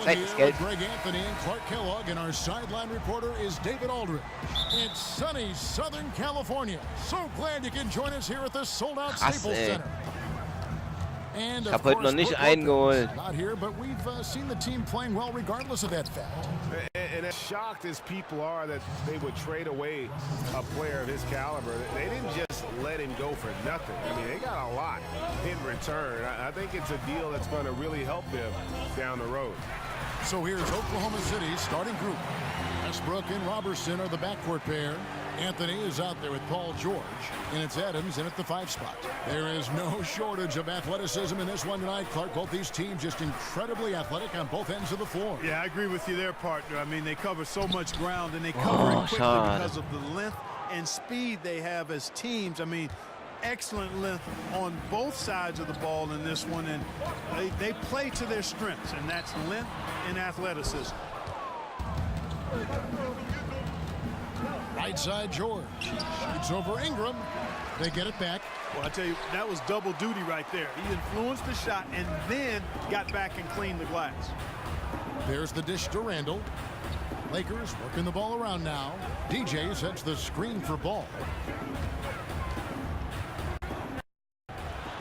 Zeit ist Geld. Greg Anthony and Clark Kellogg, and our sideline reporter is David Aldridge. It's sunny Southern California. So glad you can join us here at the sold-out Staples Center. And ich habe heute noch nicht eingeholt. Not here, but we've seen the team playing well regardless of that fact. And as shocked as people are that they would trade away a player of his caliber, they didn't just let him go for nothing. I mean, they got a lot in return. I think it's a deal that's going to really help them down the road. So here's Oklahoma City's starting group. Westbrook and Robertson are the backcourt pair. Anthony is out there with Paul George, and it's Adams in at the 5 spot. There is no shortage of athleticism in this one tonight, Clark. Both these teams just incredibly athletic on both ends of the floor. Yeah, I agree with you there, partner. I mean, they cover so much ground, and they cover it quickly because of the length and speed they have as teams. I mean, excellent length on both sides of the ball in this one, and they play to their strengths, and that's length and athleticism. Right side, George. Shoots over Ingram. They get it back. Well, I tell you, that was double duty right there. He influenced the shot and then got back and cleaned the glass. There's the dish to Randall. Lakers working the ball around now. DJ sets the screen for Ball.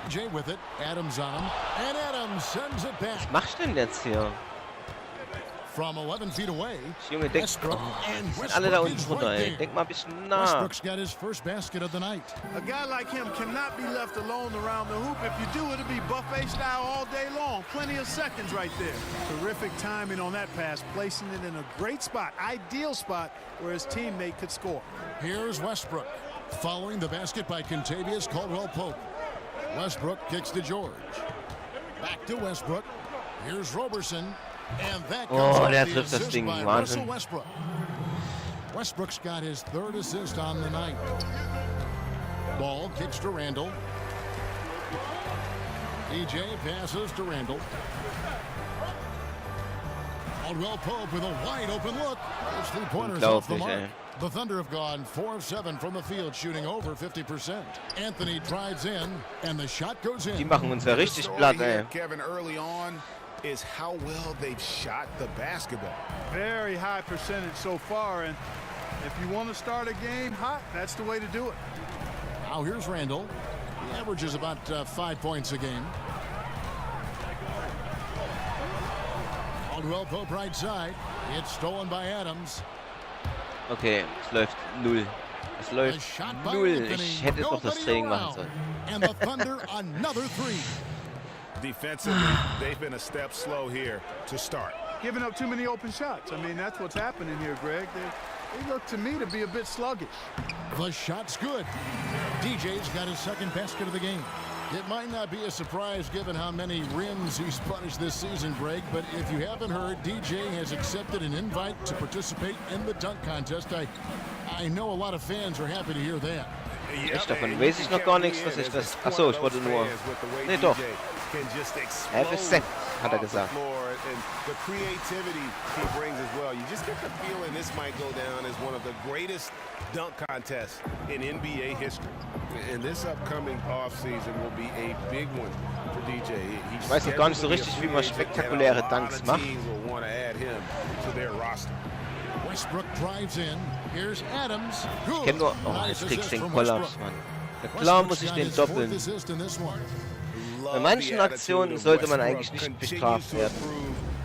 DJ with it. Adams on him. And Adams sends it back. Was machst du denn jetzt hier? From 11 feet away. Junge, denk, sind alle da unten drunter, ey. Denk mal ein bisschen nah. Westbrook's got his first basket of the night. A guy like him cannot be left alone around the hoop. If you do, it'll be buffet style all day long. Plenty of seconds right there. Terrific timing on that pass, placing it in a great spot, ideal spot where his teammate could score. Here's Westbrook, following the basket by Kentavious Caldwell-Pope. Westbrook kicks to George. Back to Westbrook. Here's Roberson. And that comes der trifft das Ding. Wahnsinn. Westbrook. Westbrook's got his 3rd assist on the night. Ball kicks to Randall. DJ passes to Randall. Caldwell-Pope with a wide open look. Those 3-pointers off the mark. The Thunder have gone 4 of 7 from the field, shooting over 50%. Anthony drives in, and the shot goes in. Die machen uns ja richtig platt, ey. Kevin, early on is how well they've shot the basketball. Very high percentage so far, and if you want to start a game hot, that's the way to do it. Now here's Randall. He averages about 5 points a game. Caldwell-Pope right side. It's stolen by Adams. Okay, es läuft 0. Es läuft 0. Ich hätte doch das Training machen sollen. And the Thunder another 3. Defensively, they've been a step slow here to start. Giving up too many open shots. I mean, that's what's happening here, Greg. They look to me to be a bit sluggish. The shot's good. DJ's got his 2nd basket of the game. It might not be a surprise given how many rims he's punished this season, Greg, but if you haven't heard, DJ has accepted an invite to participate in the dunk contest. I know a lot of fans are happy to hear that. Echt, davon weiß ich noch gar nichts, dass ich das... Achso, ich wollte nur... Nee, doch. FSC, hat er gesagt. The creativity he brings as well. You just get the feeling this might go down as one of the greatest dunk contests in NBA history. And this upcoming offseason will be a big one for DJ. Ich weiß noch gar nicht so richtig, wie man spektakuläre Dunks macht. Westbrook drives in. Here's Adams. Ich kenne nur... Oh, jetzt kriegst du den Kollaps, Mann. Na klar muss ich den doppeln. Bei manchen Aktionen sollte man eigentlich nicht bestraft werden.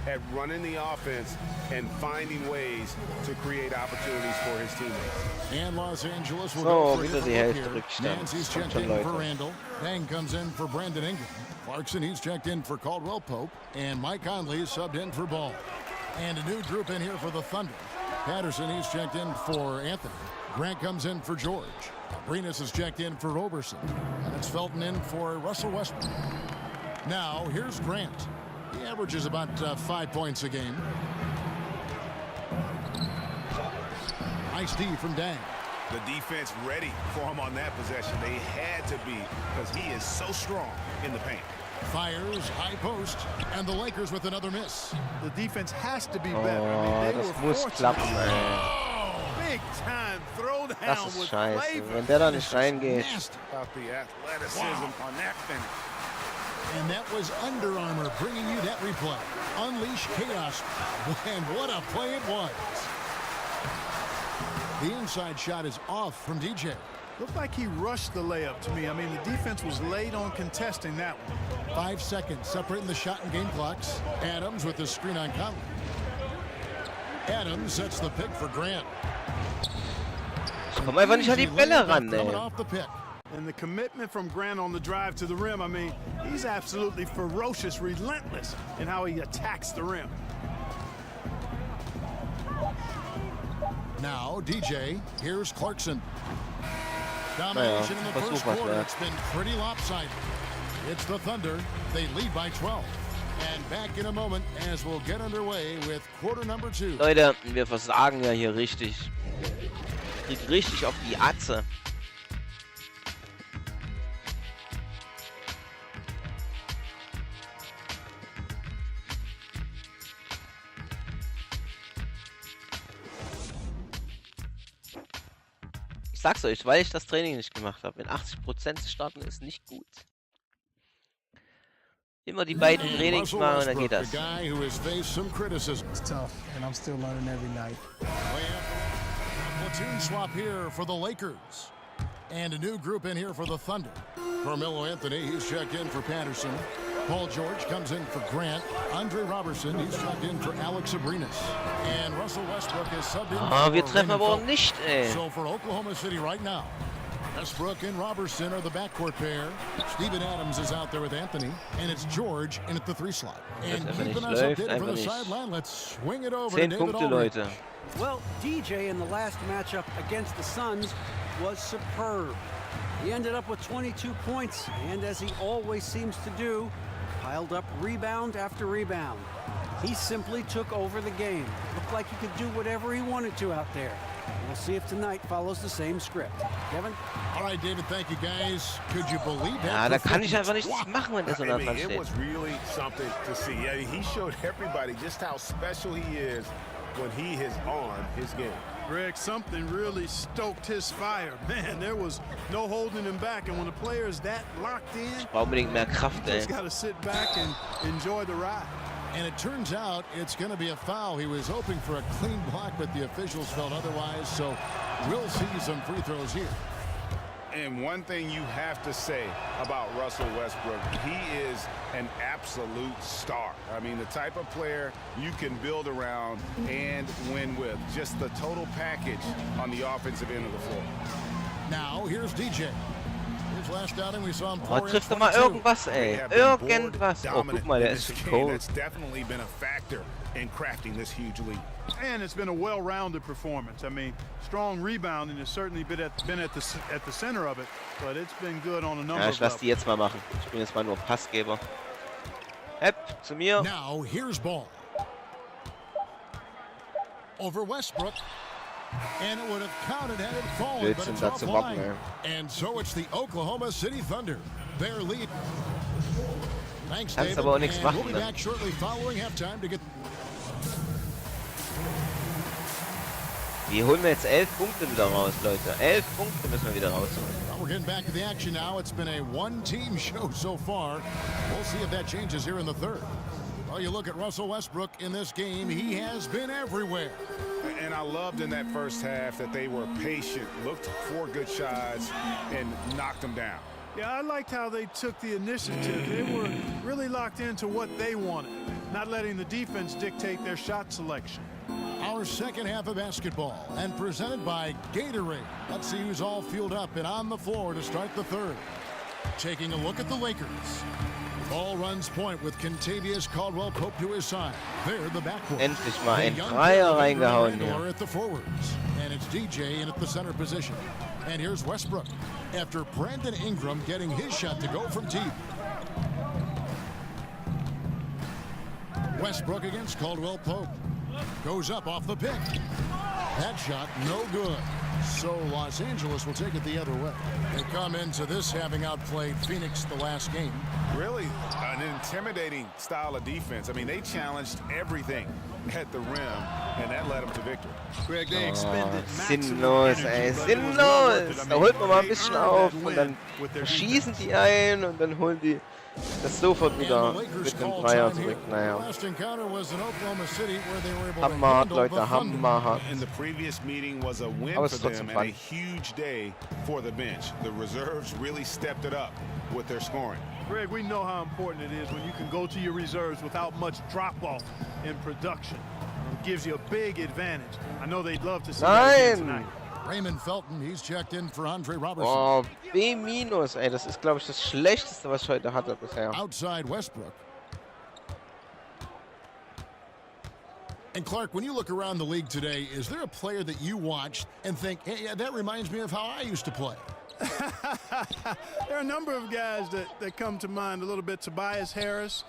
At running the offense and finding ways to create opportunities for his teammates. And Los Angeles will go wieder die Hälfte Rückstand. Nancy's checked in for Randall. Bang comes in for Brandon Ingram. Clarkson, he's checked in for Caldwell-Pope. And Mike Conley is subbed in for Ball. And a new group in here for the Thunder. Patterson, he's checked in for Anthony. Grant comes in for George. Arenas is checked in for Roberson. And it's Felton in for Russell Westbrook. Now, here's Grant. He averages about 5 points a game. Nice D from Dang. The defense ready for him on that possession. They had to be because he is so strong in the paint. Fires, high post, and the Lakers with another miss. The defense has to be better. Oh, das muss klappen, ey. Big time throw down. Das ist scheiße, wenn der da nicht reingeht. About the athleticism on that finish. And that was Under Armour bringing you that replay. Unleash chaos. And what a play it was. The inside shot is off from DJ. Looked like he rushed the layup to me. I mean, the defense was late on contesting that one. 5 seconds separating the shot and game clocks. Adams with the screen on Conley. Adams sets the pick for Grant. Ich komme einfach nicht an die Bälle ran, ey. And the commitment from Grant on the drive to the rim, I mean, he's absolutely ferocious, relentless in how he attacks the rim. Now, DJ, here's Clarkson. Domination in the first quarter. It's been pretty lopsided. It's the Thunder. They lead by 12. And back in a moment as we'll get underway with quarter number 2. Leute, wir versagen ja hier richtig. Kriegt richtig auf die Atze. Ich sag's euch, weil ich das Training nicht gemacht habe. Mit 80% zu starten ist nicht gut. Immer die beiden Trainings machen und dann geht das. It's tough, and I'm still learning every night. Platoon swap here for the Lakers. And a new group in here for the Thunder. Carmelo Anthony, he's checked in for Patterson. Paul George comes in for Grant. Andre Robertson, he's checked in for Alex Abrinas. And Russell Westbrook is subbed in for wir treffen aber auch nicht, ey. So for Oklahoma City right now, Westbrook and Robertson are the backcourt pair. Steven Adams is out there with Anthony. And it's George in at the 3 slot. And keeping us updated from the sideline, let's swing it over to David Aldridge. Well, DJ in the last matchup against the Suns was superb. He ended up with 22 points, and as he always seems to do, piled up rebound after rebound. He simply took over the game. Looked like he could do whatever he wanted to out there. We'll see if tonight follows the same script. Kevin? All right, David, thank you, guys. Could you believe that? Ja, da kann ich einfach nichts machen, wenn das so nah dran It steht. was really something to see. He showed everybody just how special he is when he is on his game. Greg, something really stoked his fire. Man, there was no holding him back. And when the player is that locked in, Ich brauche unbedingt mehr Kraft, you ey. just got to sit back and enjoy the ride. And it turns out it's going to be a foul. He was hoping for a clean block, but the officials felt otherwise. So we'll see some free throws here. And one thing you have to say about Russell Westbrook, he is an absolute star. I mean, the type of player you can build around and win with. Just the total package on the offensive end of the floor. Now, here's DJ. His last outing, we saw him Oh, trifft doch mal irgendwas, ey. Irgendwas. Oh, guck mal, der ist cold. That's definitely been a factor in crafting this huge lead. And it's been a well-rounded performance. I mean, strong rebounding has certainly been at the center of it, but it's been good on a number Ja, of ich lass die jetzt mal machen. Ich bin jetzt mal nur Passgeber. Hepp, zu mir. Now, here's ball. Over Westbrook. And it would have counted had it fallen, but it's offline. And so it's the Oklahoma City Thunder. Their lead. Thanks, David. Aber auch nichts And machen, we'll be back shortly following halftime to get... Die holen wir jetzt 11 Punkte wieder raus, Leute. 11 Punkte müssen wir wieder rausholen. Well, we're getting back to the action now. It's been a one-team show so far. We'll see if that changes here in the third. Well, you look at Russell Westbrook in this game. He has been everywhere. And I loved in that first half that they were patient, looked for good shots, and knocked them down. Yeah, I liked how they took the initiative. They were really locked into what they wanted, not letting the defense dictate their shot selection. Our second half of basketball, and presented by Gatorade. Let's see who's all fueled up and on the floor to start the third. Taking a look at the Lakers. Ball runs point with Contavious Caldwell-Pope to his side. They're the backcourt. Endlich mal ein Dreier reingehauen hier. At the forwards. And it's DJ in at the center position. And here's Westbrook. After Brandon Ingram getting his shot to go from deep. Westbrook against Caldwell-Pope. Goes up off the pick. That shot no good. So Los Angeles will take it the other way. They come into this having outplayed Phoenix the last game. Really an intimidating style of defense. I mean, they challenged everything at the rim, and that led them to victory. Greg, they expended Sinnlos, ey, sinnlos! Da holt man mal ein bisschen auf und dann schießen die ein und dann holen die das sofort wieder mit dem Dreier zurück. Naja. Hammerhart, Leute, hammerhart. And the previous meeting was a win for them and a huge day for the bench. The reserves really stepped it up with their scoring. Greg, we know how important it is when you can go to your reserves without much drop-off in production. gives you a big advantage. I know they'd love to see that again tonight. Raymond Felton, he's checked in for Andre Robertson. Oh, B-, ey, das ist, glaube ich, das Schlechteste, was ich heute hatte bisher. Outside Westbrook. And Clark, when you look around the league today, is there a player that you watched and think, hey, yeah, that reminds me of how I used to play? There are a number of guys that come to mind a little bit. Tobias Harris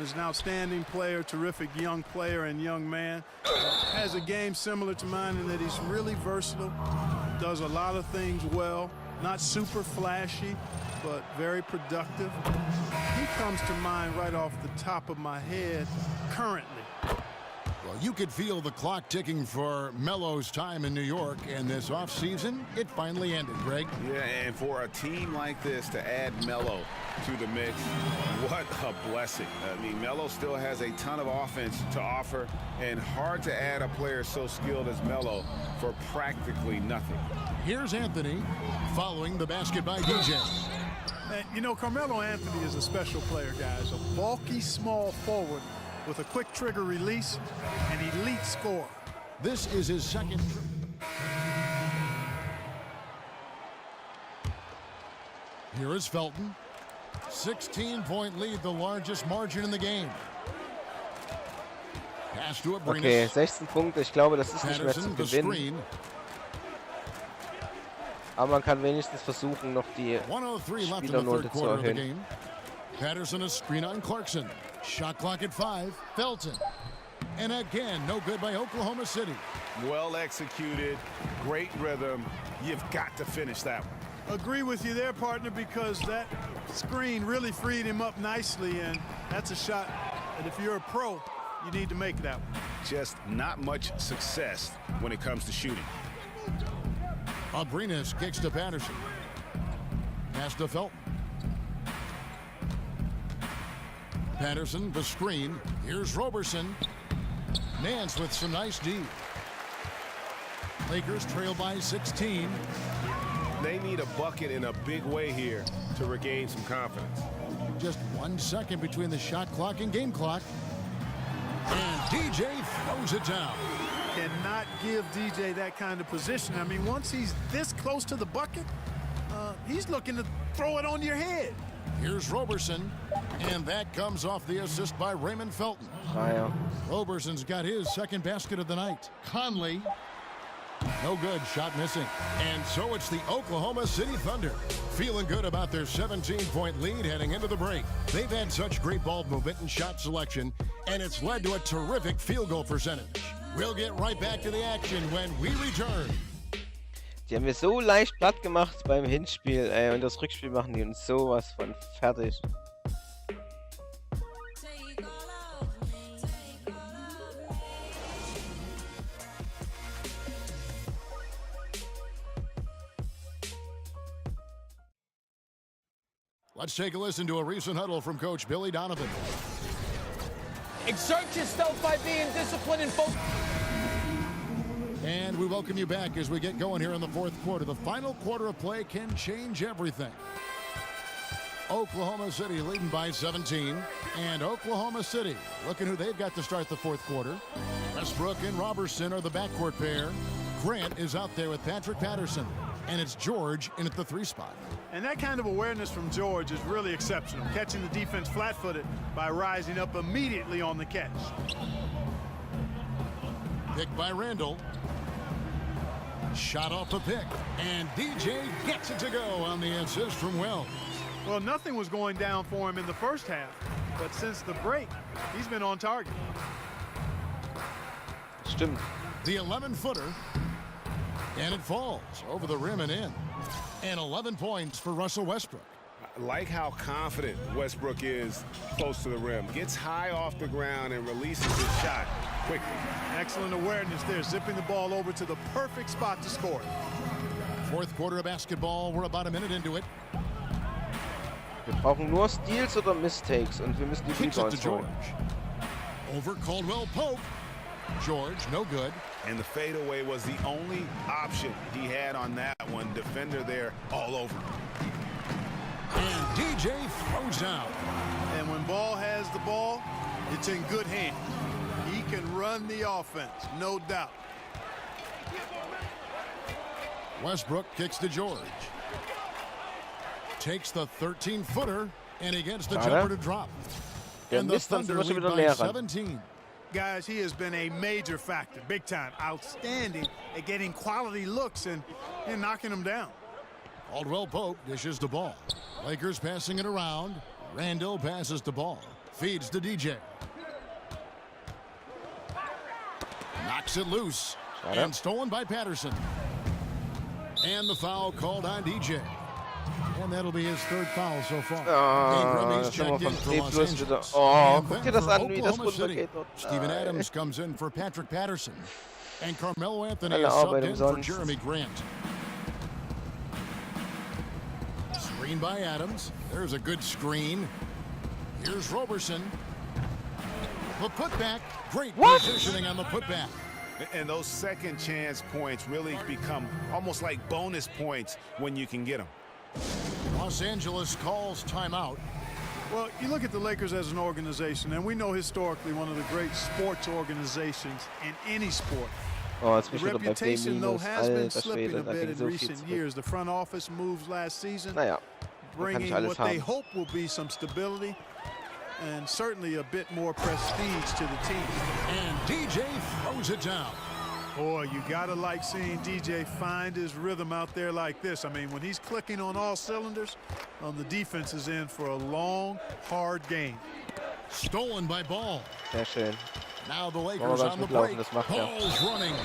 is an outstanding player, terrific young player and young man. Has a game similar to mine in that he's really versatile, does a lot of things well, not super flashy, but very productive. He comes to mind right off the top of my head currently. Well, you could feel the clock ticking for Melo's time in New York, and this offseason, it finally ended, Greg. Yeah, and for a team like this to add Melo to the mix, what a blessing. I mean, Melo still has a ton of offense to offer, and hard to add a player so skilled as Melo for practically nothing. Here's Anthony following the basket by DJ. And, you know, Carmelo Anthony is a special player, guys. A bulky, small forward with a quick trigger release, an elite scorer. This is his second. Here is Felton. 16-point lead, the largest margin in the game. Pass to Abrines. Okay, 16 Punkte, ich glaube, das ist nicht mehr zu gewinnen. Aber man kann wenigstens versuchen, noch die Spielernote zu erhöhen. Patterson, a screen on Clarkson. Shot clock at 5. Felton. And again, no good by Oklahoma City. Well executed, great rhythm. You've got to finish that one. Agree with you there, partner, because that screen really freed him up nicely, and that's a shot that if you're a pro, you need to make that one. Just not much success when it comes to shooting. Abrines kicks to Patterson. Pass to Felton. Patterson, the screen. Here's Roberson. Nance with some nice D. Lakers trail by 16. They need a bucket in a big way here to regain some confidence. Just 1 second between the shot clock and game clock. And DJ throws it down. Cannot give DJ that kind of position. I mean, once he's this close to the bucket, he's looking to throw it on your head. Here's Roberson, and that comes off the assist by Raymond Felton. Roberson's got his second basket of the night. Conley, no good, shot missing. And so it's the Oklahoma City Thunder, feeling good about their 17-point lead heading into the break. They've had such great ball movement and shot selection, and it's led to a terrific field goal percentage. We'll get right back to the action when we return. Die haben wir so leicht platt gemacht beim Hinspiel, ey, und das Rückspiel machen die uns sowas von fertig. Let's take a listen to a recent huddle from Coach Billy Donovan. Exert yourself by being disciplined and focused. And we welcome you back as we get going here in the fourth quarter. The final quarter of play can change everything. Oklahoma City leading by 17. And Oklahoma City looking who they've got to start the fourth quarter. Westbrook and Robertson are the backcourt pair. Grant is out there with Patrick Patterson. And it's George in at the 3 spot. And that kind of awareness from George is really exceptional, catching the defense flat-footed by rising up immediately on the catch. Pick by Randall. Shot off the pick, and DJ gets it to go on the assist from Wells. Well, nothing was going down for him in the first half, but since the break, he's been on target. Stimmt. The 11-footer, and it falls over the rim and in. And 11 points for Russell Westbrook. I like how confident Westbrook is close to the rim. Gets high off the ground and releases his shot quickly. Excellent awareness there, zipping the ball over to the perfect spot to score. Fourth quarter of basketball, we're about a minute into it. Wir brauchen nur Steals oder Mistakes und wir müssen die Rebounds holen. Over Caldwell Pope. George, no good. And the fadeaway was the only option he had on that one. Defender there all over. And DJ throws out. And when Ball has the ball, it's in good hands. He can run the offense, no doubt. Westbrook kicks to George. Takes the 13-footer, and he gets the jumper to drop. And the Thunder lead by 17. Guys, he has been a major factor, big time, outstanding at getting quality looks and knocking them down. Caldwell Pope dishes the ball. Lakers passing it around. Randall passes the ball. Feeds to DJ. Knocks it loose. And stolen by Patterson. And the foul called on DJ. And that'll be his third foul so far. Das haben wir von C plus wieder. Oh, guck dir das an, wie das runtergeht. Steven Adams comes in for Patrick Patterson. And Carmelo Anthony is subbed in for Jeremy Grant. Screen by Adams. There's a good screen. Here's Roberson. The putback. Great positioning on the putback. And those second chance points really become almost like bonus points when you can get them. Los Angeles calls timeout. Well, you look at the Lakers as an organization, and we know historically one of the great sports organizations in any sport. Oh, jetzt the bin ich wieder bei reputation, though, has been Alter slipping Schwede, a da bit ging in so viel recent zurück. years. The front office moves last season, Naja, man kann bringing nicht alles what they haben. hope will be some stability and certainly a bit more prestige to the team. And DJ throws it down. Boy, you gotta like seeing DJ find his rhythm out there like this. I mean, when he's clicking on all cylinders, the defense is in for a long, hard game. Stolen by Ball. Sehr schön. Now the Oh, Lakers ganz on the gut laufen, break. das macht er. Ball's running.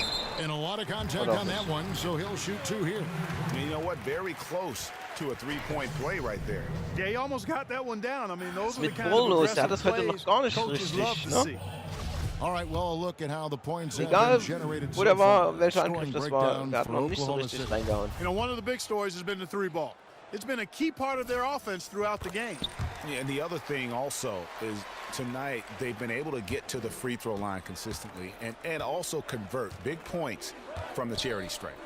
And a lot of contact Oder on that one, so he'll shoot two here. And you know what? Very close to a three-point play right there. Yeah, he almost got that one down. I mean, those are the Mit kind Ball of los, er hat aggressive das heute plays noch gar nicht coaches love richtig, to ne? see. All right, well, a look at how the points have Egal, been generated wo der so war, far. welcher Scoring Angriff das war, breakdown der hat for noch nicht so Oklahoma richtig City. reingehauen. You know, one of the big stories has been the three ball. It's been a key part of their offense throughout the game. Yeah, and the other thing also is tonight they've been able to get to the free throw line consistently and also convert big points from the charity stripe.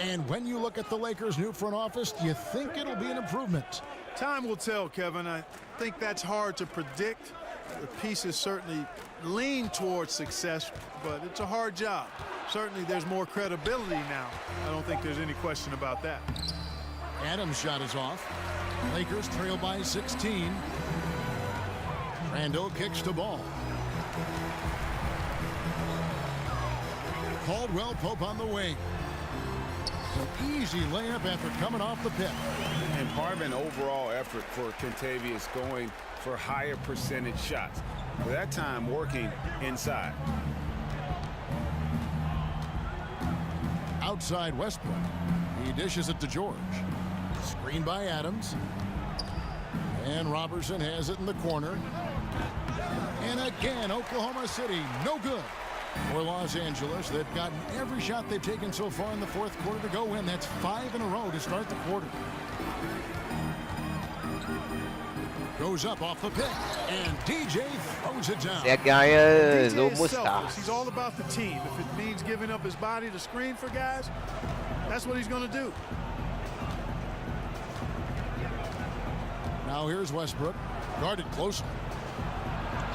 And when you look at the Lakers' new front office, do you think it'll be an improvement? Time will tell, Kevin. I think that's hard to predict. The pieces certainly lean towards success, but it's a hard job. Certainly there's more credibility now. I don't think there's any question about that. Adams' shot is off. Lakers trail by 16. Randall kicks the ball. Caldwell Pope on the wing. An easy layup after coming off the pick. And part of an overall effort for Kentavious going for higher percentage shots. For that time working inside. Outside Westbrook. He dishes it to George. Screen by Adams. And Robertson has it in the corner. And again, Oklahoma City, no good. For Los Angeles, they've gotten every shot they've taken so far in the fourth quarter to go in. That's 5 in a row to start the quarter. Goes up off the pick, and DJ throws it down. Sehr geil, so DJ is muss selfless. das. He's all about the team. If it means giving up his body to screen for guys, that's what he's going to do. Now here's Westbrook, guarded closely.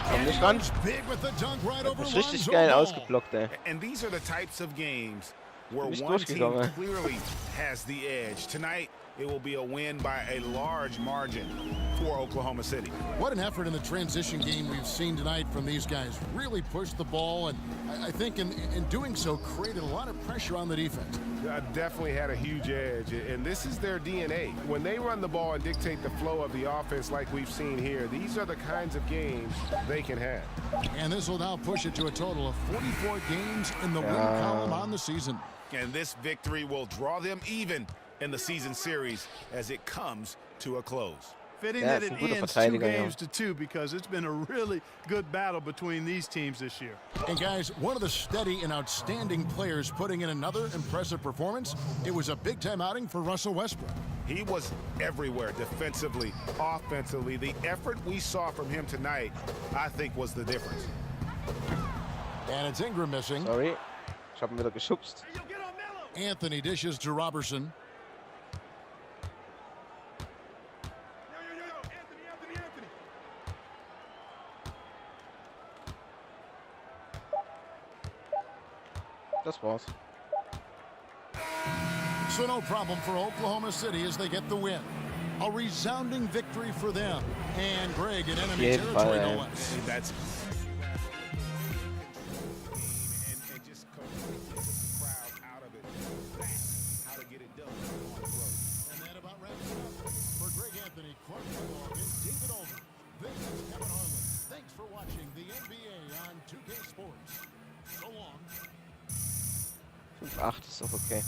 Komm nicht ran. Big with the dunk right over Das ist richtig Lonzo geil Ball. ausgeblockt, ey. And these are the types of games where Nicht one team durchgegangen. clearly has the edge. Tonight, it will be a win by a large margin for Oklahoma City. What an effort in the transition game we've seen tonight from these guys. Really pushed the ball, and I think in doing so created a lot of pressure on the defense. Definitely had a huge edge, and this is their DNA. When they run the ball and dictate the flow of the offense like we've seen here, these are the kinds of games they can have. And this will now push it to a total of 44 games in the win column on the season. And this victory will draw them even in the season series as it comes to a close. Fitting Yeah, that it's it a guter ends 2 Verteidiger, games ja. to 2 because it's been a really good battle between these teams this year. And guys, one of the steady and outstanding players putting in another impressive performance, it was a big-time outing for Russell Westbrook. He was everywhere defensively, offensively. The effort we saw from him tonight, I think, was the difference. And it's Ingram missing. Sorry, ich hab ihn wieder geschubst. Anthony dishes to Robertson. Das war's. So no problem for Oklahoma City as they get the win. A resounding victory for them. And Greg in enemy territory, no less. That's Thanks for watching the NBA on 2K Sports. So long. 5-8 ist auch okay.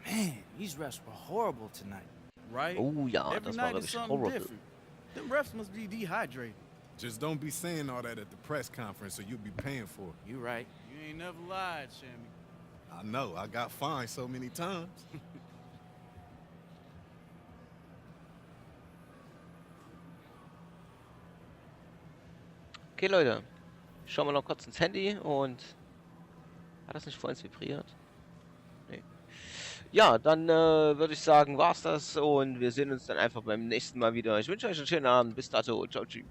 Man, these refs were horrible tonight. Right? Oh ja, Every das war night is wirklich something horrible. different. Them refs must be dehydrated. Just don't be saying all that at the press conference or you'll be paying for it. You right. You ain't never lied, Sammy. I know, I got fined so many times. Okay, Leute. Schauen wir noch kurz ins Handy und... Hat das nicht vorhin vibriert? Nee. Ja, dann würde ich sagen, war's das und wir sehen uns dann einfach beim nächsten Mal wieder. Ich wünsche euch einen schönen Abend. Bis dato. Ciao, tschüss.